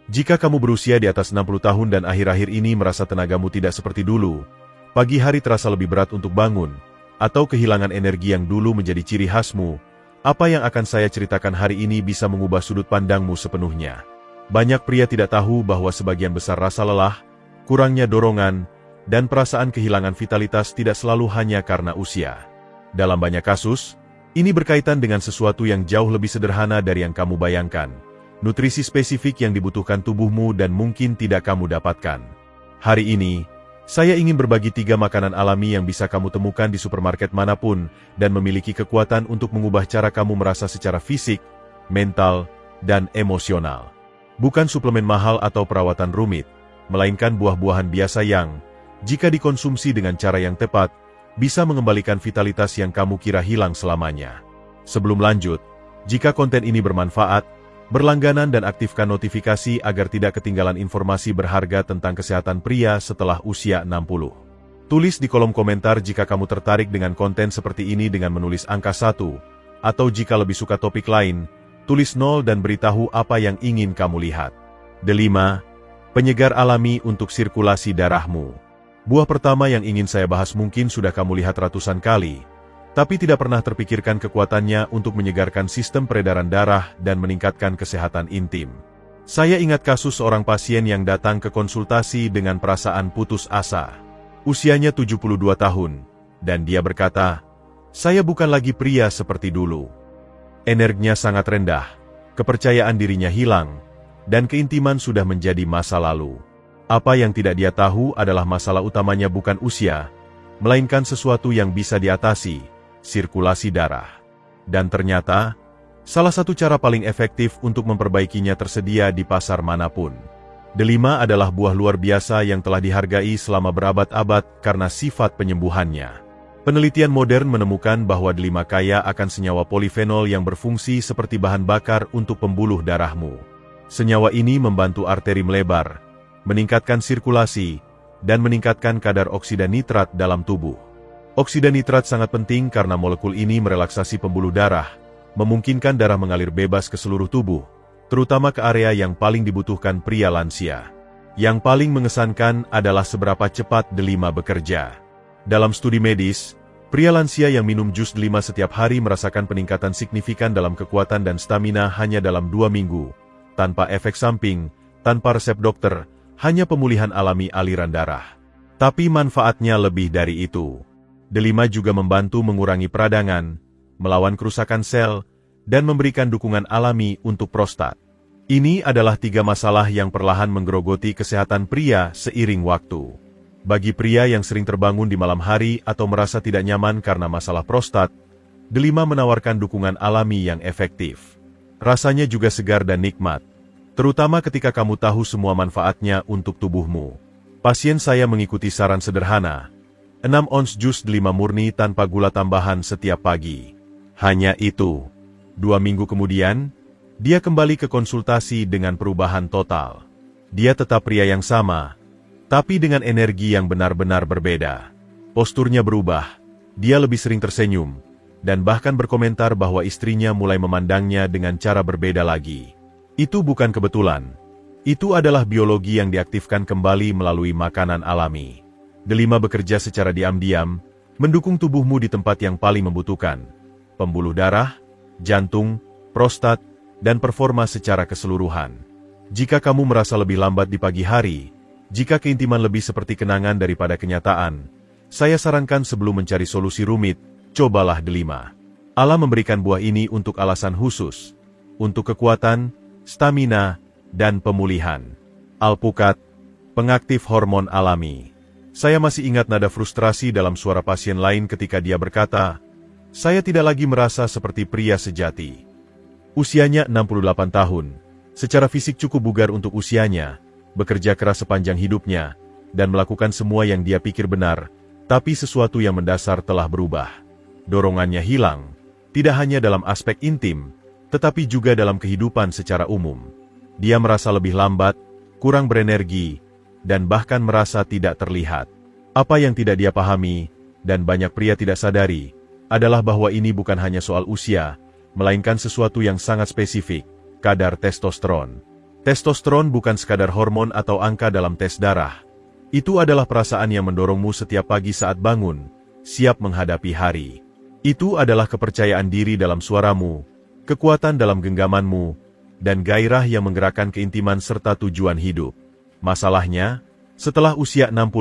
Jika kamu berusia di atas 60 tahun dan akhir-akhir ini merasa tenagamu tidak seperti dulu, pagi hari terasa lebih berat untuk bangun, atau kehilangan energi yang dulu menjadi ciri khasmu, apa yang akan saya ceritakan hari ini bisa mengubah sudut pandangmu sepenuhnya. Banyak pria tidak tahu bahwa sebagian besar rasa lelah, kurangnya dorongan, dan perasaan kehilangan vitalitas tidak selalu hanya karena usia. Dalam banyak kasus, ini berkaitan dengan sesuatu yang jauh lebih sederhana dari yang kamu bayangkan. Nutrisi spesifik yang dibutuhkan tubuhmu dan mungkin tidak kamu dapatkan. Hari ini, saya ingin berbagi 3 makanan alami yang bisa kamu temukan di supermarket manapun dan memiliki kekuatan untuk mengubah cara kamu merasa secara fisik, mental, dan emosional. Bukan suplemen mahal atau perawatan rumit, melainkan buah-buahan biasa yang, jika dikonsumsi dengan cara yang tepat, bisa mengembalikan vitalitas yang kamu kira hilang selamanya. Sebelum lanjut, jika konten ini bermanfaat, berlangganan dan aktifkan notifikasi agar tidak ketinggalan informasi berharga tentang kesehatan pria setelah usia 60. Tulis di kolom komentar jika kamu tertarik dengan konten seperti ini dengan menulis angka 1, atau jika lebih suka topik lain, tulis 0 dan beritahu apa yang ingin kamu lihat. 5. Penyegar alami untuk sirkulasi darahmu. Buah pertama yang ingin saya bahas mungkin sudah kamu lihat ratusan kali, tapi tidak pernah terpikirkan kekuatannya untuk menyegarkan sistem peredaran darah dan meningkatkan kesehatan intim. Saya ingat kasus seorang pasien yang datang ke konsultasi dengan perasaan putus asa. Usianya 72 tahun, dan dia berkata, "Saya bukan lagi pria seperti dulu." Energinya sangat rendah, kepercayaan dirinya hilang, dan keintiman sudah menjadi masa lalu. Apa yang tidak dia tahu adalah masalah utamanya bukan usia, melainkan sesuatu yang bisa diatasi, sirkulasi darah. Dan ternyata, salah satu cara paling efektif untuk memperbaikinya tersedia di pasar manapun. 5 adalah buah luar biasa yang telah dihargai selama berabad-abad karena sifat penyembuhannya. Penelitian modern menemukan bahwa 5 kaya akan senyawa polifenol yang berfungsi seperti bahan bakar untuk pembuluh darahmu. Senyawa ini membantu arteri melebar, meningkatkan sirkulasi, dan meningkatkan kadar oksida nitrat dalam tubuh. Oksida nitrat sangat penting karena molekul ini merelaksasi pembuluh darah, memungkinkan darah mengalir bebas ke seluruh tubuh, terutama ke area yang paling dibutuhkan pria lansia. Yang paling mengesankan adalah seberapa cepat 5 bekerja. Dalam studi medis, pria lansia yang minum jus 5 setiap hari merasakan peningkatan signifikan dalam kekuatan dan stamina hanya dalam 2 minggu, tanpa efek samping, tanpa resep dokter, hanya pemulihan alami aliran darah. Tapi manfaatnya lebih dari itu. 5 juga membantu mengurangi peradangan, melawan kerusakan sel, dan memberikan dukungan alami untuk prostat. Ini adalah 3 masalah yang perlahan menggerogoti kesehatan pria seiring waktu. Bagi pria yang sering terbangun di malam hari atau merasa tidak nyaman karena masalah prostat, 5 menawarkan dukungan alami yang efektif. Rasanya juga segar dan nikmat, terutama ketika kamu tahu semua manfaatnya untuk tubuhmu. Pasien saya mengikuti saran sederhana, 6 ons jus 5 murni tanpa gula tambahan setiap pagi. Hanya itu. 2 minggu kemudian, dia kembali ke konsultasi dengan perubahan total. Dia tetap pria yang sama, tapi dengan energi yang benar-benar berbeda. Posturnya berubah, dia lebih sering tersenyum, dan bahkan berkomentar bahwa istrinya mulai memandangnya dengan cara berbeda lagi. Itu bukan kebetulan. Itu adalah biologi yang diaktifkan kembali melalui makanan alami. 5 bekerja secara diam-diam, mendukung tubuhmu di tempat yang paling membutuhkan. Pembuluh darah, jantung, prostat, dan performa secara keseluruhan. Jika kamu merasa lebih lambat di pagi hari, jika keintiman lebih seperti kenangan daripada kenyataan, saya sarankan sebelum mencari solusi rumit, cobalah 5. Allah memberikan buah ini untuk alasan khusus, untuk kekuatan, stamina, dan pemulihan. Alpukat, pengaktif hormon alami. Saya masih ingat nada frustrasi dalam suara pasien lain ketika dia berkata, "Saya tidak lagi merasa seperti pria sejati." Usianya 68 tahun, secara fisik cukup bugar untuk usianya, bekerja keras sepanjang hidupnya, dan melakukan semua yang dia pikir benar, tapi sesuatu yang mendasar telah berubah. Dorongannya hilang, tidak hanya dalam aspek intim, tetapi juga dalam kehidupan secara umum. Dia merasa lebih lambat, kurang berenergi, dan bahkan merasa tidak terlihat. Apa yang tidak dia pahami, dan banyak pria tidak sadari, adalah bahwa ini bukan hanya soal usia, melainkan sesuatu yang sangat spesifik, kadar testosteron. Testosteron bukan sekadar hormon atau angka dalam tes darah. Itu adalah perasaan yang mendorongmu setiap pagi saat bangun, siap menghadapi hari. Itu adalah kepercayaan diri dalam suaramu, kekuatan dalam genggamanmu, dan gairah yang menggerakkan keintiman serta tujuan hidup. Masalahnya, setelah usia 60,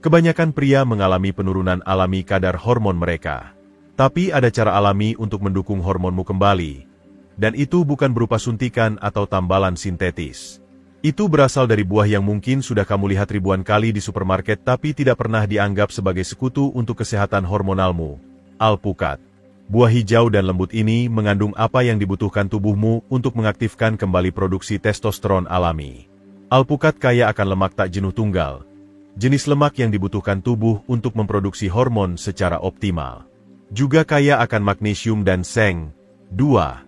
kebanyakan pria mengalami penurunan alami kadar hormon mereka. Tapi ada cara alami untuk mendukung hormonmu kembali. Dan itu bukan berupa suntikan atau tambalan sintetis. Itu berasal dari buah yang mungkin sudah kamu lihat ribuan kali di supermarket tapi tidak pernah dianggap sebagai sekutu untuk kesehatan hormonalmu. Alpukat. Buah hijau dan lembut ini mengandung apa yang dibutuhkan tubuhmu untuk mengaktifkan kembali produksi testosteron alami. Alpukat kaya akan lemak tak jenuh tunggal, jenis lemak yang dibutuhkan tubuh untuk memproduksi hormon secara optimal. Juga kaya akan magnesium dan seng, 2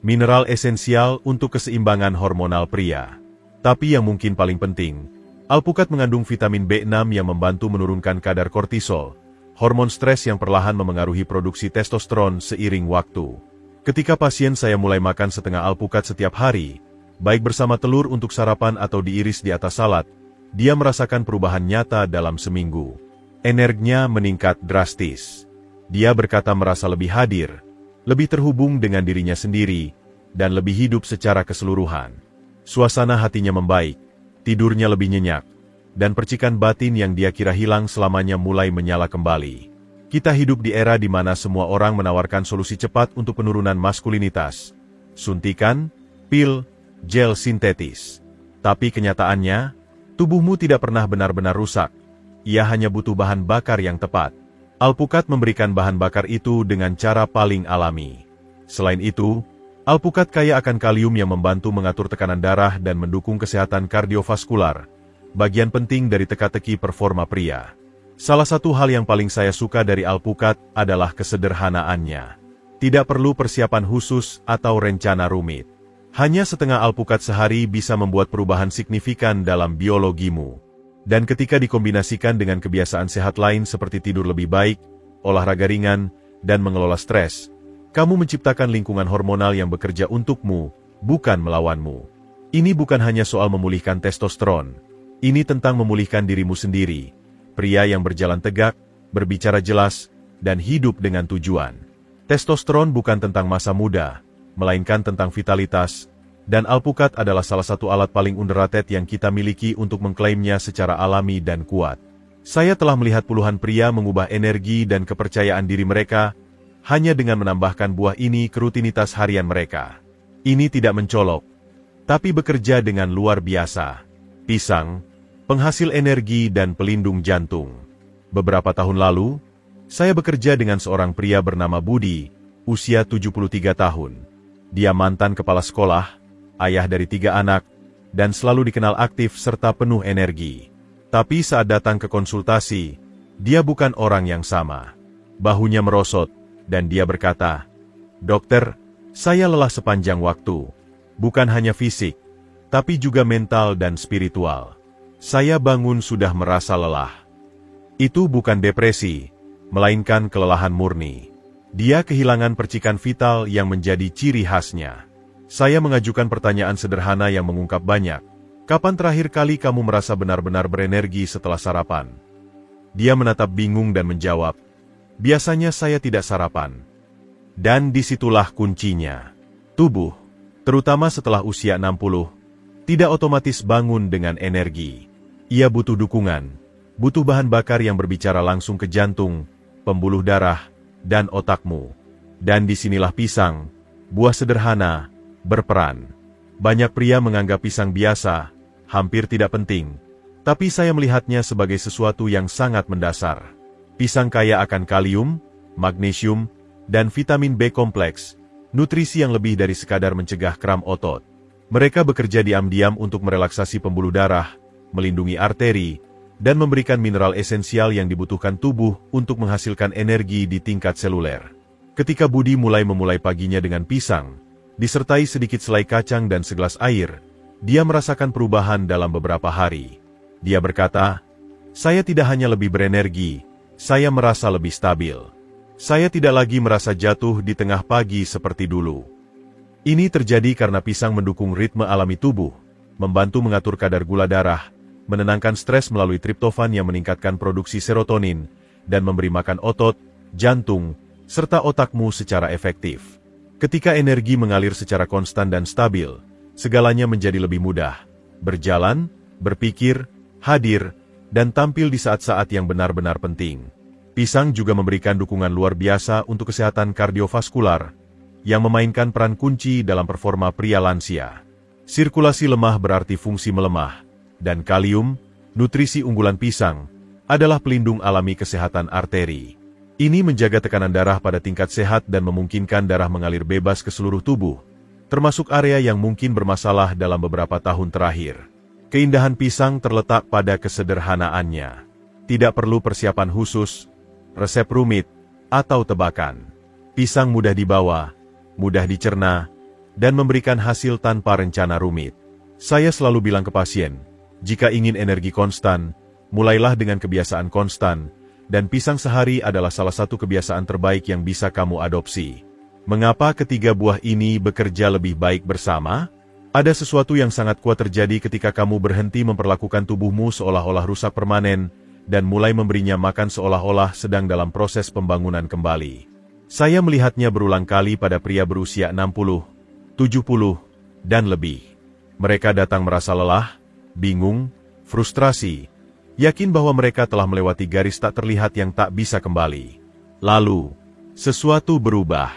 mineral esensial untuk keseimbangan hormonal pria. Tapi yang mungkin paling penting, alpukat mengandung vitamin B6 yang membantu menurunkan kadar kortisol, hormon stres yang perlahan memengaruhi produksi testosteron seiring waktu. Ketika pasien saya mulai makan setengah alpukat setiap hari, baik bersama telur untuk sarapan atau diiris di atas salad, dia merasakan perubahan nyata dalam seminggu. Energinya meningkat drastis. Dia berkata merasa lebih hadir, lebih terhubung dengan dirinya sendiri, dan lebih hidup secara keseluruhan. Suasana hatinya membaik, tidurnya lebih nyenyak, dan percikan batin yang dia kira hilang selamanya mulai menyala kembali. Kita hidup di era di mana semua orang menawarkan solusi cepat untuk penurunan maskulinitas. Suntikan, pil, gel sintetis. Tapi kenyataannya, tubuhmu tidak pernah benar-benar rusak. Ia hanya butuh bahan bakar yang tepat. Alpukat memberikan bahan bakar itu dengan cara paling alami. Selain itu, alpukat kaya akan kalium yang membantu mengatur tekanan darah dan mendukung kesehatan kardiovaskular, bagian penting dari teka-teki performa pria. Salah satu hal yang paling saya suka dari alpukat adalah kesederhanaannya. Tidak perlu persiapan khusus atau rencana rumit. Hanya setengah alpukat sehari bisa membuat perubahan signifikan dalam biologimu. Dan ketika dikombinasikan dengan kebiasaan sehat lain seperti tidur lebih baik, olahraga ringan, dan mengelola stres, kamu menciptakan lingkungan hormonal yang bekerja untukmu, bukan melawanmu. Ini bukan hanya soal memulihkan testosteron. Ini tentang memulihkan dirimu sendiri. Pria yang berjalan tegak, berbicara jelas, dan hidup dengan tujuan. Testosteron bukan tentang masa muda, melainkan tentang vitalitas, dan alpukat adalah salah satu alat paling underrated yang kita miliki untuk mengklaimnya secara alami dan kuat. Saya telah melihat puluhan pria mengubah energi dan kepercayaan diri mereka hanya dengan menambahkan buah ini ke rutinitas harian mereka. Ini tidak mencolok, tapi bekerja dengan luar biasa. Pisang, penghasil energi dan pelindung jantung. Beberapa tahun lalu, saya bekerja dengan seorang pria bernama Budi, usia 73 tahun. Dia mantan kepala sekolah, ayah dari 3 anak, dan selalu dikenal aktif serta penuh energi. Tapi saat datang ke konsultasi, dia bukan orang yang sama. Bahunya merosot, dan dia berkata, "Dokter, saya lelah sepanjang waktu. Bukan hanya fisik, tapi juga mental dan spiritual. Saya bangun sudah merasa lelah." Itu bukan depresi, melainkan kelelahan murni. Dia kehilangan percikan vital yang menjadi ciri khasnya. Saya mengajukan pertanyaan sederhana yang mengungkap banyak. Kapan terakhir kali kamu merasa benar-benar berenergi setelah sarapan? Dia menatap bingung dan menjawab, "Biasanya saya tidak sarapan." Dan disitulah kuncinya. Tubuh, terutama setelah usia 60, tidak otomatis bangun dengan energi. Ia butuh dukungan, butuh bahan bakar yang berbicara langsung ke jantung, pembuluh darah, dan otakmu. Dan disinilah pisang, buah sederhana, berperan. Banyak pria menganggap pisang biasa, hampir tidak penting. Tapi saya melihatnya sebagai sesuatu yang sangat mendasar. Pisang kaya akan kalium, magnesium, dan vitamin B kompleks, nutrisi yang lebih dari sekadar mencegah kram otot. Mereka bekerja diam-diam untuk merelaksasi pembuluh darah, melindungi arteri, dan memberikan mineral esensial yang dibutuhkan tubuh untuk menghasilkan energi di tingkat seluler. Ketika Budi memulai paginya dengan pisang, disertai sedikit selai kacang dan segelas air, dia merasakan perubahan dalam beberapa hari. Dia berkata, "Saya tidak hanya lebih berenergi, saya merasa lebih stabil. Saya tidak lagi merasa jatuh di tengah pagi seperti dulu." Ini terjadi karena pisang mendukung ritme alami tubuh, membantu mengatur kadar gula darah, menenangkan stres melalui triptofan yang meningkatkan produksi serotonin, dan memberi makan otot, jantung, serta otakmu secara efektif. Ketika energi mengalir secara konstan dan stabil, segalanya menjadi lebih mudah. Berjalan, berpikir, hadir, dan tampil di saat-saat yang benar-benar penting. Pisang juga memberikan dukungan luar biasa untuk kesehatan kardiovaskular, yang memainkan peran kunci dalam performa pria lansia. Sirkulasi lemah berarti fungsi melemah, dan kalium, nutrisi unggulan pisang, adalah pelindung alami kesehatan arteri. Ini menjaga tekanan darah pada tingkat sehat dan memungkinkan darah mengalir bebas ke seluruh tubuh, termasuk area yang mungkin bermasalah dalam beberapa tahun terakhir. Keindahan pisang terletak pada kesederhanaannya. Tidak perlu persiapan khusus, resep rumit, atau tebakan. Pisang mudah dibawa, mudah dicerna, dan memberikan hasil tanpa rencana rumit. Saya selalu bilang ke pasien, jika ingin energi konstan, mulailah dengan kebiasaan konstan, dan pisang sehari adalah salah satu kebiasaan terbaik yang bisa kamu adopsi. Mengapa ketiga buah ini bekerja lebih baik bersama? Ada sesuatu yang sangat kuat terjadi ketika kamu berhenti memperlakukan tubuhmu seolah-olah rusak permanen, dan mulai memberinya makan seolah-olah sedang dalam proses pembangunan kembali. Saya melihatnya berulang kali pada pria berusia 60, 70, dan lebih. Mereka datang merasa lelah, bingung, frustrasi, yakin bahwa mereka telah melewati garis tak terlihat yang tak bisa kembali. Lalu, sesuatu berubah.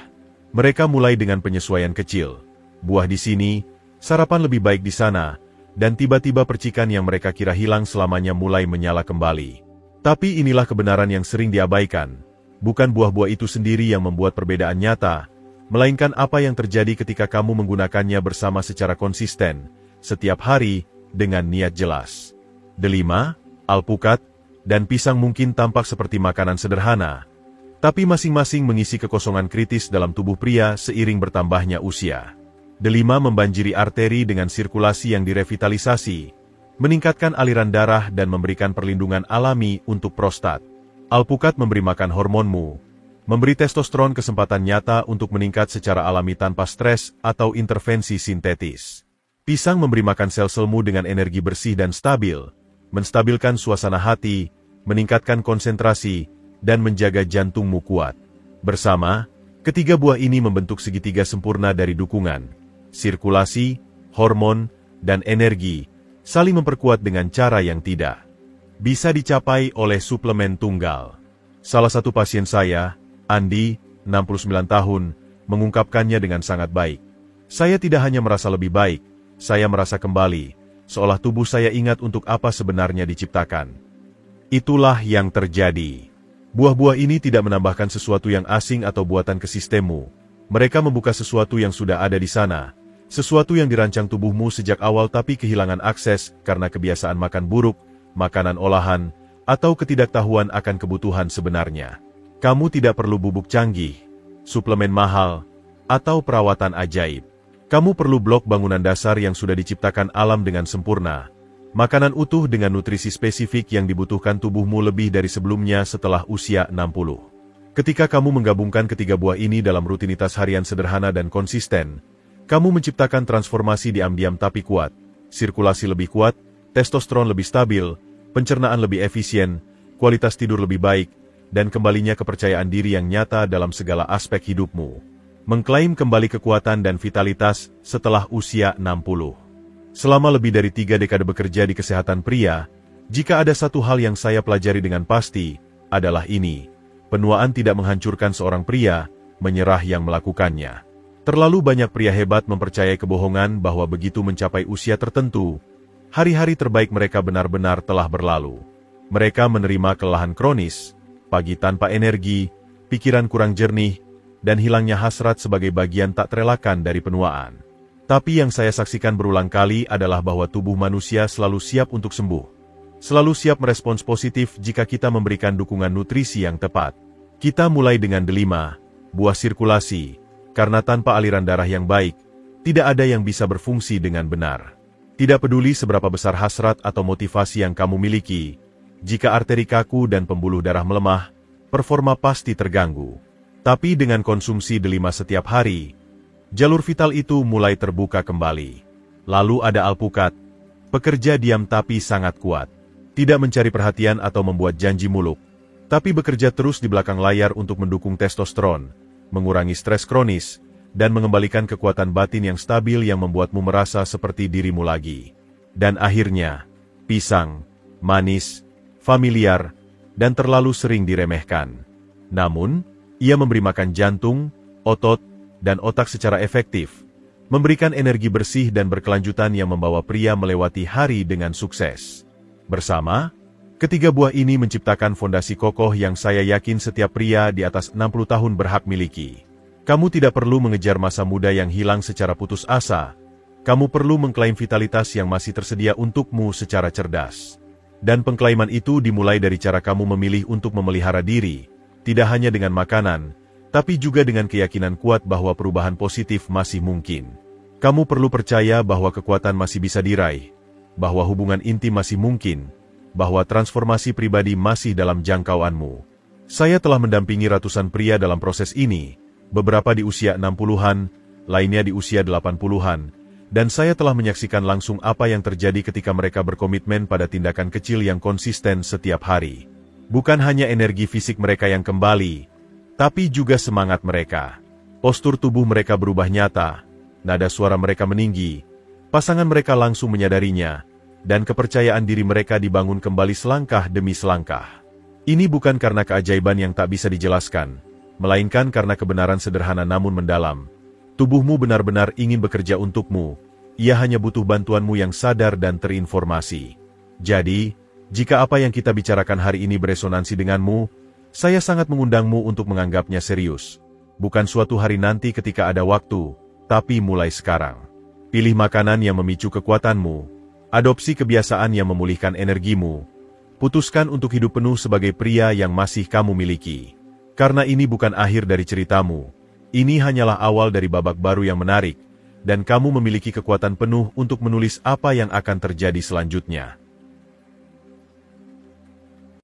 Mereka mulai dengan penyesuaian kecil. Buah di sini, sarapan lebih baik di sana, dan tiba-tiba percikan yang mereka kira hilang selamanya mulai menyala kembali. Tapi inilah kebenaran yang sering diabaikan. Bukan buah-buah itu sendiri yang membuat perbedaan nyata, melainkan apa yang terjadi ketika kamu menggunakannya bersama secara konsisten, setiap hari, dengan niat jelas. Delima, alpukat, dan pisang mungkin tampak seperti makanan sederhana, tapi masing-masing mengisi kekosongan kritis dalam tubuh pria seiring bertambahnya usia. Delima membanjiri arteri dengan sirkulasi yang direvitalisasi, meningkatkan aliran darah dan memberikan perlindungan alami untuk prostat. Alpukat memberi makan hormonmu, memberi testosteron kesempatan nyata untuk meningkat secara alami tanpa stres atau intervensi sintetis. Pisang memberi makan sel-selmu dengan energi bersih dan stabil, menstabilkan suasana hati, meningkatkan konsentrasi, dan menjaga jantungmu kuat. Bersama, ketiga buah ini membentuk segitiga sempurna dari dukungan, sirkulasi, hormon, dan energi, saling memperkuat dengan cara yang tidak bisa dicapai oleh suplemen tunggal. Salah satu pasien saya, Andi, 69 tahun, mengungkapkannya dengan sangat baik. Saya tidak hanya merasa lebih baik, saya merasa kembali, seolah tubuh saya ingat untuk apa sebenarnya diciptakan. Itulah yang terjadi. Buah-buah ini tidak menambahkan sesuatu yang asing atau buatan ke sistemmu. Mereka membuka sesuatu yang sudah ada di sana, sesuatu yang dirancang tubuhmu sejak awal tapi kehilangan akses karena kebiasaan makan buruk, makanan olahan, atau ketidaktahuan akan kebutuhan sebenarnya. Kamu tidak perlu bubuk canggih, suplemen mahal, atau perawatan ajaib. Kamu perlu blok bangunan dasar yang sudah diciptakan alam dengan sempurna, makanan utuh dengan nutrisi spesifik yang dibutuhkan tubuhmu lebih dari sebelumnya setelah usia 60. Ketika kamu menggabungkan ketiga buah ini dalam rutinitas harian sederhana dan konsisten, kamu menciptakan transformasi diam-diam tapi kuat, sirkulasi lebih kuat, testosteron lebih stabil, pencernaan lebih efisien, kualitas tidur lebih baik, dan kembalinya kepercayaan diri yang nyata dalam segala aspek hidupmu. Mengklaim kembali kekuatan dan vitalitas setelah usia 60. Selama lebih dari 3 dekade bekerja di kesehatan pria, jika ada satu hal yang saya pelajari dengan pasti, adalah ini. Penuaan tidak menghancurkan seorang pria, menyerah yang melakukannya. Terlalu banyak pria hebat mempercayai kebohongan bahwa begitu mencapai usia tertentu, hari-hari terbaik mereka benar-benar telah berlalu. Mereka menerima kelelahan kronis, pagi tanpa energi, pikiran kurang jernih, dan hilangnya hasrat sebagai bagian tak terelakkan dari penuaan. Tapi yang saya saksikan berulang kali adalah bahwa tubuh manusia selalu siap untuk sembuh. Selalu siap merespons positif jika kita memberikan dukungan nutrisi yang tepat. Kita mulai dengan delima, buah sirkulasi, karena tanpa aliran darah yang baik, tidak ada yang bisa berfungsi dengan benar. Tidak peduli seberapa besar hasrat atau motivasi yang kamu miliki, jika arteri kaku dan pembuluh darah melemah, performa pasti terganggu. Tapi dengan konsumsi delima setiap hari, jalur vital itu mulai terbuka kembali. Lalu ada alpukat, Pekerja diam tapi sangat kuat. Tidak mencari perhatian atau membuat janji muluk, tapi bekerja terus di belakang layar untuk mendukung testosteron, mengurangi stres kronis, dan mengembalikan kekuatan batin yang stabil yang membuatmu merasa seperti dirimu lagi. Dan akhirnya, pisang, manis, familiar, dan terlalu sering diremehkan. Namun, ia memberi makan jantung, otot, dan otak secara efektif, memberikan energi bersih dan berkelanjutan yang membawa pria melewati hari dengan sukses. Bersama, ketiga buah ini menciptakan fondasi kokoh yang saya yakin setiap pria di atas 60 tahun berhak miliki. Kamu tidak perlu mengejar masa muda yang hilang secara putus asa. Kamu perlu mengklaim vitalitas yang masih tersedia untukmu secara cerdas. Dan pengklaiman itu dimulai dari cara kamu memilih untuk memelihara diri, tidak hanya dengan makanan, tapi juga dengan keyakinan kuat bahwa perubahan positif masih mungkin. Kamu perlu percaya bahwa kekuatan masih bisa diraih, bahwa hubungan intim masih mungkin, bahwa transformasi pribadi masih dalam jangkauanmu. Saya telah mendampingi ratusan pria dalam proses ini, beberapa di usia 60-an, lainnya di usia 80-an, dan saya telah menyaksikan langsung apa yang terjadi ketika mereka berkomitmen pada tindakan kecil yang konsisten setiap hari. Bukan hanya energi fisik mereka yang kembali, tapi juga semangat mereka. Postur tubuh mereka berubah nyata, nada suara mereka meninggi, pasangan mereka langsung menyadarinya, dan kepercayaan diri mereka dibangun kembali selangkah demi selangkah. Ini bukan karena keajaiban yang tak bisa dijelaskan, melainkan karena kebenaran sederhana namun mendalam. Tubuhmu benar-benar ingin bekerja untukmu, ia hanya butuh bantuanmu yang sadar dan terinformasi. Jadi, jika apa yang kita bicarakan hari ini beresonansi denganmu, saya sangat mengundangmu untuk menganggapnya serius. Bukan suatu hari nanti ketika ada waktu, tapi mulai sekarang. Pilih makanan yang memicu kekuatanmu, adopsi kebiasaan yang memulihkan energimu, putuskan untuk hidup penuh sebagai pria yang masih kamu miliki. Karena ini bukan akhir dari ceritamu, ini hanyalah awal dari babak baru yang menarik, dan kamu memiliki kekuatan penuh untuk menulis apa yang akan terjadi selanjutnya.